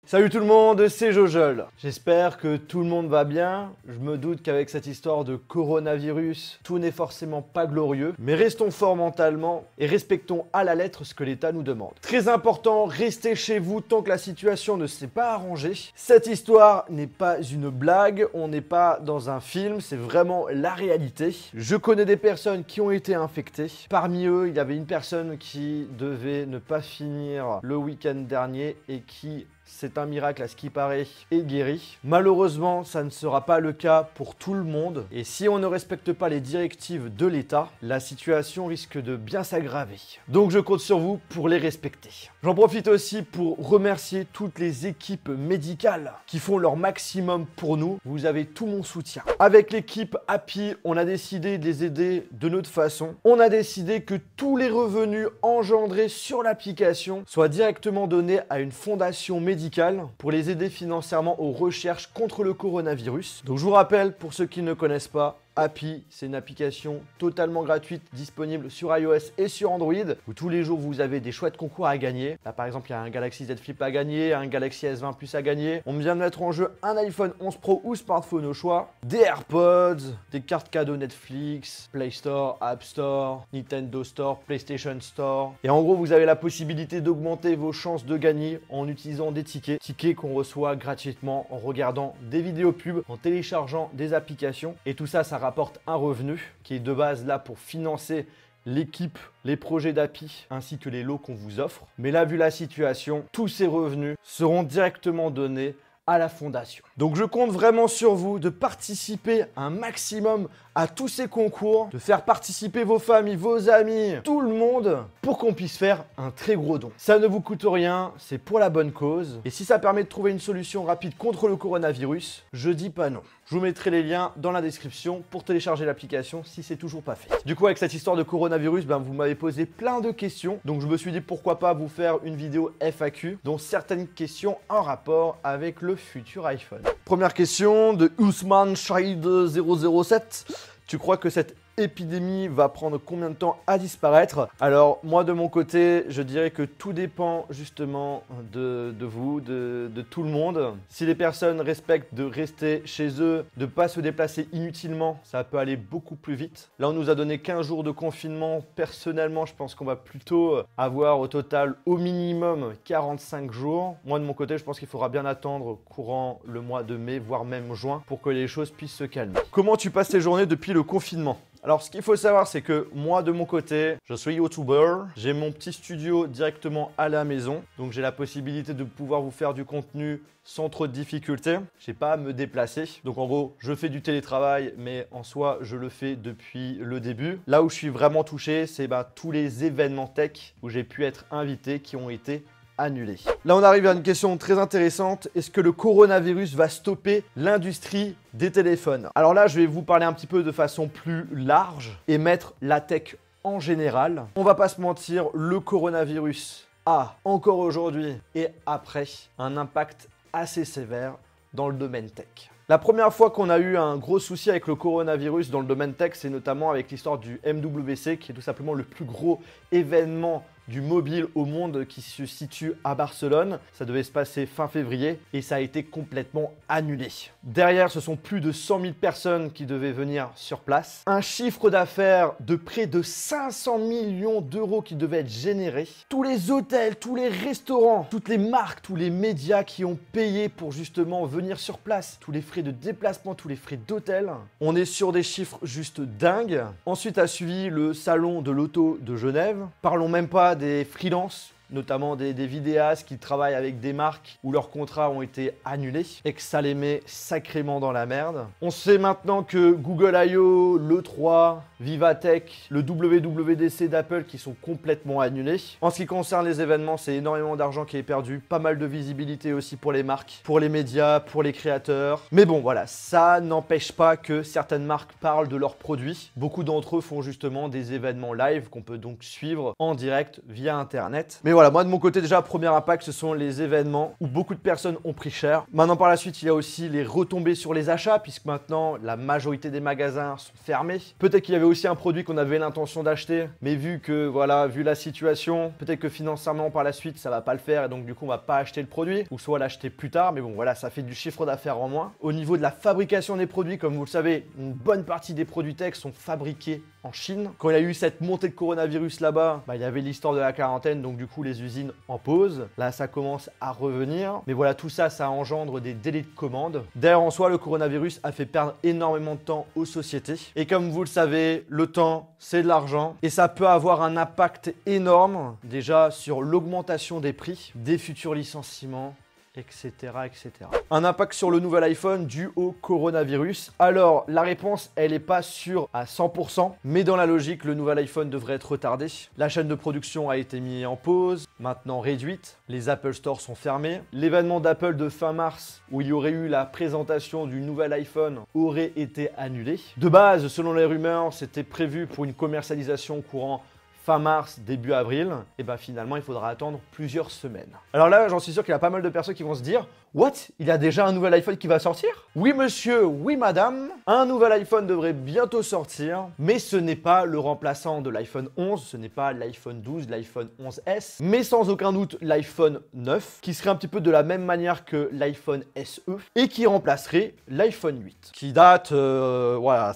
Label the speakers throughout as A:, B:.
A: Salut tout le monde, c'est Jojol. J'espère que tout le monde va bien. Je me doute qu'avec cette histoire de coronavirus, tout n'est forcément pas glorieux. Mais restons forts mentalement et respectons à la lettre ce que l'État nous demande. Très important, restez chez vous tant que la situation ne s'est pas arrangée. Cette histoire n'est pas une blague, on n'est pas dans un film, c'est vraiment la réalité. Je connais des personnes qui ont été infectées. Parmi eux, il y avait une personne qui devait ne pas finir le week-end dernier et qui... c'est un miracle à ce qui paraît et guéri. Malheureusement, ça ne sera pas le cas pour tout le monde. Et si on ne respecte pas les directives de l'État, la situation risque de bien s'aggraver. Donc je compte sur vous pour les respecter. J'en profite aussi pour remercier toutes les équipes médicales qui font leur maximum pour nous. Vous avez tout mon soutien. Avec l'équipe Happy, on a décidé de les aider de notre façon. On a décidé que tous les revenus engendrés sur l'application soient directement donnés à une fondation médicale pour les aider financièrement aux recherches contre le coronavirus. Donc je vous rappelle, pour ceux qui ne connaissent pas, Happy, c'est une application totalement gratuite disponible sur iOS et sur Android où tous les jours vous avez des chouettes concours à gagner. Là par exemple, il y a un Galaxy Z Flip à gagner, un Galaxy S20 Plus à gagner. On vient de mettre en jeu un iPhone 11 Pro ou smartphone au choix, des AirPods, des cartes cadeaux Netflix, Play Store, App Store, Nintendo Store, PlayStation Store. Et en gros, vous avez la possibilité d'augmenter vos chances de gagner en utilisant des tickets. Tickets qu'on reçoit gratuitement en regardant des vidéos pubs, en téléchargeant des applications. Et tout ça, ça rapporte un revenu qui est de base là pour financer l'équipe, les projets d'Happy ainsi que les lots qu'on vous offre. Mais là, vu la situation, tous ces revenus seront directement donnés à la fondation. Donc je compte vraiment sur vous de participer un maximum à tous ces concours, de faire participer vos familles, vos amis, tout le monde pour qu'on puisse faire un très gros don. Ça ne vous coûte rien, c'est pour la bonne cause. Et si ça permet de trouver une solution rapide contre le coronavirus, je dis pas non. Je vous mettrai les liens dans la description pour télécharger l'application si c'est toujours pas fait. Du coup, avec cette histoire de coronavirus, vous m'avez posé plein de questions. Donc je me suis dit pourquoi pas vous faire une vidéo FAQ, dont certaines questions en rapport avec le futur iPhone. Première question de Ousmane Shahid 007. Tu crois que cette épidémie va prendre combien de temps à disparaître? Alors moi de mon côté, je dirais que tout dépend justement de vous, de tout le monde. Si les personnes respectent de rester chez eux, de ne pas se déplacer inutilement, ça peut aller beaucoup plus vite. Là on nous a donné 15 jours de confinement. Personnellement, je pense qu'on va plutôt avoir au total au minimum 45 jours. Moi de mon côté, je pense qu'il faudra bien attendre courant le mois de mai, voire même juin, pour que les choses puissent se calmer. Comment tu passes tes journées depuis le confinement? Alors, ce qu'il faut savoir, c'est que moi, de mon côté, je suis youtubeur. J'ai mon petit studio directement à la maison. Donc, j'ai la possibilité de pouvoir vous faire du contenu sans trop de difficultés. Je n'ai pas à me déplacer. Donc, en gros, je fais du télétravail, mais en soi, je le fais depuis le début. Là où je suis vraiment touché, c'est tous les événements tech où j'ai pu être invité qui ont été annulé. Là, on arrive à une question très intéressante. Est-ce que le coronavirus va stopper l'industrie des téléphones? Alors là, je vais vous parler un petit peu de façon plus large et mettre la tech en général. On va pas se mentir, le coronavirus a encore aujourd'hui et après un impact assez sévère dans le domaine tech. La première fois qu'on a eu un gros souci avec le coronavirus dans le domaine tech, c'est notamment avec l'histoire du MWC, qui est tout simplement le plus gros événement du mobile au monde qui se situe à Barcelone. Ça devait se passer fin février et ça a été complètement annulé. Derrière, ce sont plus de 100 000 personnes qui devaient venir sur place. Un chiffre d'affaires de près de 500 millions d'euros qui devait être généré. Tous les hôtels, tous les restaurants, toutes les marques, tous les médias qui ont payé pour justement venir sur place. Tous les frais de déplacement, tous les frais d'hôtel. On est sur des chiffres juste dingues. Ensuite a suivi le salon de l'auto de Genève. Parlons même pas des freelances, notamment des vidéastes qui travaillent avec des marques où leurs contrats ont été annulés et que ça les met sacrément dans la merde. On sait maintenant que Google I.O., l'E3, Vivatech, le WWDC d'Apple qui sont complètement annulés. En ce qui concerne les événements, c'est énormément d'argent qui est perdu, pas mal de visibilité aussi pour les marques, pour les médias, pour les créateurs. Mais bon, voilà, ça n'empêche pas que certaines marques parlent de leurs produits. Beaucoup d'entre eux font justement des événements live qu'on peut donc suivre en direct via Internet. Mais voilà, moi de mon côté déjà, premier impact, ce sont les événements où beaucoup de personnes ont pris cher. Maintenant par la suite, il y a aussi les retombées sur les achats, puisque maintenant la majorité des magasins sont fermés. Peut-être qu'il y avait aussi un produit qu'on avait l'intention d'acheter, mais vu que voilà, vu la situation, peut-être que financièrement par la suite ça va pas le faire et donc du coup on va pas acheter le produit, ou soit l'acheter plus tard, mais bon voilà, ça fait du chiffre d'affaires en moins. Au niveau de la fabrication des produits, comme vous le savez, une bonne partie des produits tech sont fabriqués en Chine. Quand il y a eu cette montée de coronavirus là-bas, il y avait l'histoire de la quarantaine, donc du coup les usines en pause. Là ça commence à revenir, mais voilà, tout ça, ça engendre des délais de commande. D'ailleurs en soi, le coronavirus a fait perdre énormément de temps aux sociétés. Et comme vous le savez, le temps c'est de l'argent et ça peut avoir un impact énorme déjà sur l'augmentation des prix, des futurs licenciements, etc., etc. Un impact sur le nouvel iPhone dû au coronavirus. Alors, la réponse, elle n'est pas sûre à 100%, mais dans la logique, le nouvel iPhone devrait être retardé. La chaîne de production a été mise en pause, maintenant réduite. Les Apple Store sont fermés. L'événement d'Apple de fin mars, où il y aurait eu la présentation du nouvel iPhone, aurait été annulé. De base, selon les rumeurs, c'était prévu pour une commercialisation courant fin mars, début avril, et ben finalement il faudra attendre plusieurs semaines. Alors là, j'en suis sûr qu'il y a pas mal de personnes qui vont se dire « What? Il y a déjà un nouvel iPhone qui va sortir ?» Oui monsieur, oui madame, un nouvel iPhone devrait bientôt sortir, mais ce n'est pas le remplaçant de l'iPhone 11, ce n'est pas l'iPhone 12, l'iPhone 11S, mais sans aucun doute l'iPhone 9, qui serait un petit peu de la même manière que l'iPhone SE, et qui remplacerait l'iPhone 8, qui date, voilà,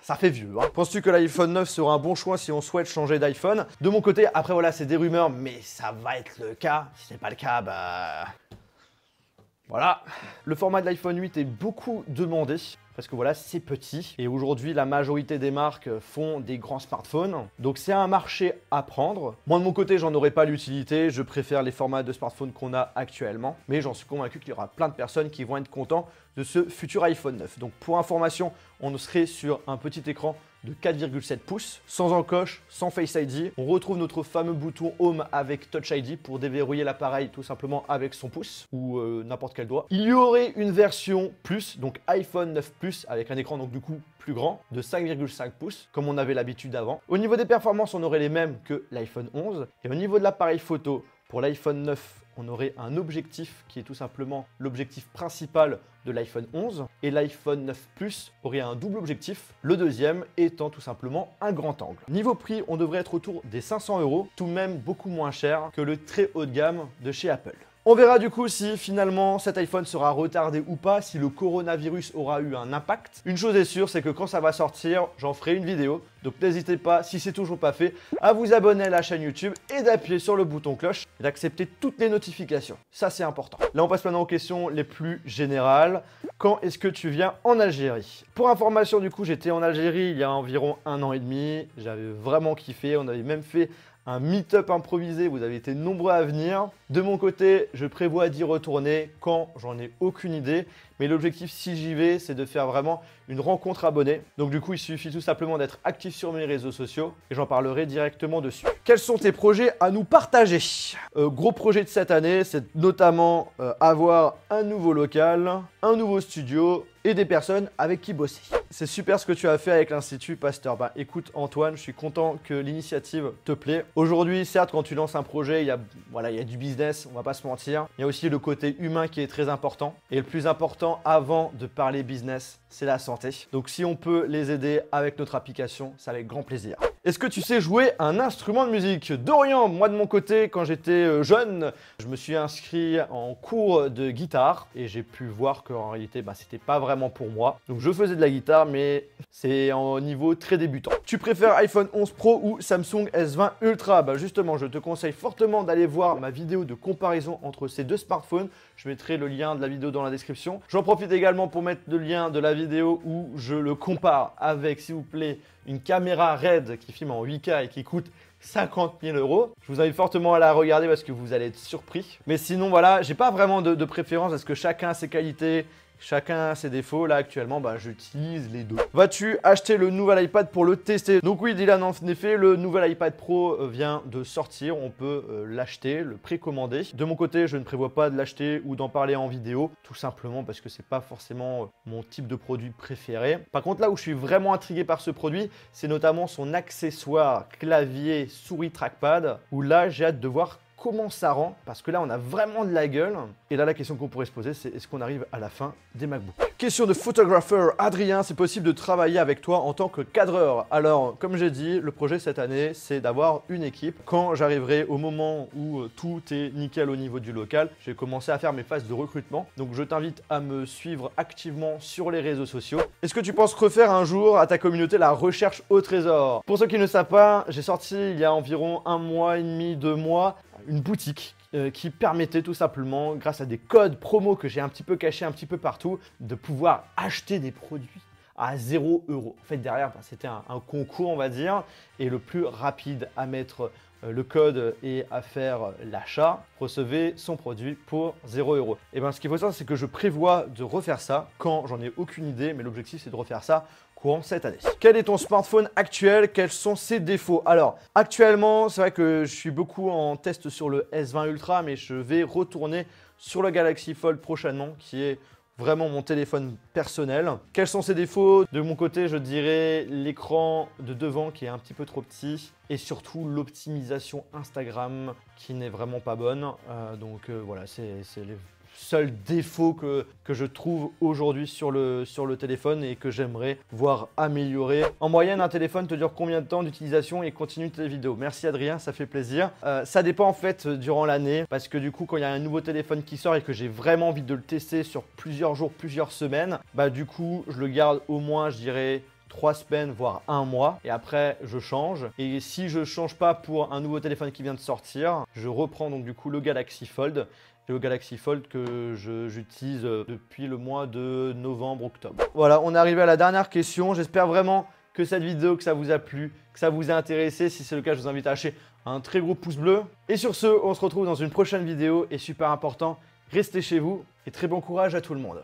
A: ça fait vieux. Hein. Penses-tu que l'iPhone 9 sera un bon choix si on souhaite changer d'iPhone? De mon côté, après voilà, c'est des rumeurs, mais ça va être le cas. Si c'est pas le cas, bah... Voilà. Le format de l'iPhone 8 est beaucoup demandé. Parce que voilà, c'est petit. Et aujourd'hui, la majorité des marques font des grands smartphones. Donc c'est un marché à prendre. Moi, de mon côté, j'en aurais pas l'utilité. Je préfère les formats de smartphones qu'on a actuellement. Mais j'en suis convaincu qu'il y aura plein de personnes qui vont être contents de ce futur iPhone 9. Donc pour information, on serait sur un petit écran de 4,7 pouces, sans encoche, sans Face ID. On retrouve notre fameux bouton Home avec Touch ID pour déverrouiller l'appareil tout simplement avec son pouce ou n'importe quel doigt. Il y aurait une version Plus, donc iPhone 9 Plus, avec un écran donc du coup plus grand, de 5,5 pouces, comme on avait l'habitude avant. Au niveau des performances, on aurait les mêmes que l'iPhone 11. Et au niveau de l'appareil photo, pour l'iPhone 9, on aurait un objectif qui est tout simplement l'objectif principal de l'iPhone 11 et l'iPhone 9 Plus aurait un double objectif, le deuxième étant tout simplement un grand angle. Niveau prix, on devrait être autour des 500 €, tout de même beaucoup moins cher que le très haut de gamme de chez Apple. On verra du coup si finalement cet iPhone sera retardé ou pas, si le coronavirus aura eu un impact. Une chose est sûre, c'est que quand ça va sortir, j'en ferai une vidéo. Donc n'hésitez pas, si c'est toujours pas fait, à vous abonner à la chaîne YouTube et d'appuyer sur le bouton cloche et d'accepter toutes les notifications. Ça, c'est important. Là, on passe maintenant aux questions les plus générales. Quand est-ce que tu viens en Algérie? Pour information, du coup, j'étais en Algérie il y a environ 1 an et demi. J'avais vraiment kiffé. On avait même fait un meet-up improvisé, vous avez été nombreux à venir. De mon côté, je prévois d'y retourner quand, j'en ai aucune idée. Mais l'objectif, si j'y vais, c'est de faire vraiment une rencontre abonnée. Donc du coup, il suffit tout simplement d'être actif sur mes réseaux sociaux et j'en parlerai directement dessus. Quels sont tes projets à nous partager? Gros projet de cette année, c'est notamment avoir un nouveau local, un nouveau studio et des personnes avec qui bosser. C'est super ce que tu as fait avec l'Institut Pasteur. Bah écoute Antoine, je suis content que l'initiative te plaît. Aujourd'hui, certes, quand tu lances un projet, il y a du business, on va pas se mentir. Il y a aussi le côté humain qui est très important. Et le plus important avant de parler business, c'est la santé. Donc si on peut les aider avec notre application, c'est avec grand plaisir. Est-ce que tu sais jouer un instrument de musique? Dorian, moi de mon côté, quand j'étais jeune, je me suis inscrit en cours de guitare et j'ai pu voir qu'en réalité, c'était pas vraiment pour moi. Donc je faisais de la guitare, mais c'est en niveau très débutant. Tu préfères iPhone 11 Pro ou Samsung S20 Ultra? Justement, je te conseille fortement d'aller voir ma vidéo de comparaison entre ces deux smartphones. Je mettrai le lien de la vidéo dans la description. J'en profite également pour mettre le lien de la vidéo où je le compare avec, s'il vous plaît, une caméra RED qui filme en 8K et qui coûte 50 000 €. Je vous invite fortement à la regarder parce que vous allez être surpris. Mais sinon, voilà, j'ai pas vraiment de préférence parce que chacun a ses qualités Chacun a ses défauts. Là, actuellement, j'utilise les deux. Vas-tu acheter le nouvel iPad pour le tester? Donc oui, Dylan, en effet, le nouvel iPad Pro vient de sortir. On peut l'acheter, le précommander. De mon côté, je ne prévois pas de l'acheter ou d'en parler en vidéo, tout simplement parce que c'est pas forcément mon type de produit préféré. Par contre, là où je suis vraiment intrigué par ce produit, c'est notamment son accessoire clavier souris trackpad, où là, j'ai hâte de voir comment ça rend, parce que là on a vraiment de la gueule. Et là la question qu'on pourrait se poser, c'est est-ce qu'on arrive à la fin des MacBooks? Question de photographeur Adrien, c'est possible de travailler avec toi en tant que cadreur? Alors comme j'ai dit, le projet cette année c'est d'avoir une équipe. Quand j'arriverai au moment où tout est nickel au niveau du local, je vais commencer à faire mes phases de recrutement. Donc je t'invite à me suivre activement sur les réseaux sociaux. Est-ce que tu penses refaire un jour à ta communauté la recherche au trésor? Pour ceux qui ne savent pas, j'ai sorti il y a environ 1 mois et demi, 2 mois, une boutique qui permettait tout simplement, grâce à des codes promo que j'ai un petit peu cachés un petit peu partout, de pouvoir acheter des produits à 0 €. En fait, derrière, c'était un concours, on va dire, et le plus rapide à mettre le code et à faire l'achat recevait son produit pour 0 €. Et bien, ce qu'il faut savoir, c'est que je prévois de refaire ça quand j'en ai aucune idée, mais l'objectif, c'est de refaire ça courant cette année. Quel est ton smartphone actuel? Quels sont ses défauts? Alors, actuellement, c'est vrai que je suis beaucoup en test sur le S20 Ultra, mais je vais retourner sur le Galaxy Fold prochainement, qui est vraiment mon téléphone personnel. Quels sont ses défauts? De mon côté, je dirais l'écran de devant qui est un petit peu trop petit et surtout l'optimisation Instagram qui n'est vraiment pas bonne. Voilà, c'est les seuls défauts que je trouve aujourd'hui sur le téléphone et que j'aimerais voir améliorer. En moyenne, un téléphone te dure combien de temps d'utilisation et continue tes vidéos? Merci Adrien, ça fait plaisir. Ça dépend en fait durant l'année parce que du coup, quand il y a un nouveau téléphone qui sort et que j'ai vraiment envie de le tester sur plusieurs jours, plusieurs semaines, du coup, je le garde au moins, je dirais, 3 semaines, voire 1 mois, et après je change. Et si je change pas pour un nouveau téléphone qui vient de sortir, je reprends donc du coup le Galaxy Fold. Le Galaxy Fold que j'utilise depuis le mois de novembre-octobre. Voilà, on est arrivé à la dernière question. J'espère vraiment que cette vidéo, que ça vous a plu, que ça vous a intéressé. Si c'est le cas, je vous invite à lâcher un très gros pouce bleu. Et sur ce, on se retrouve dans une prochaine vidéo. Et super important, restez chez vous et très bon courage à tout le monde.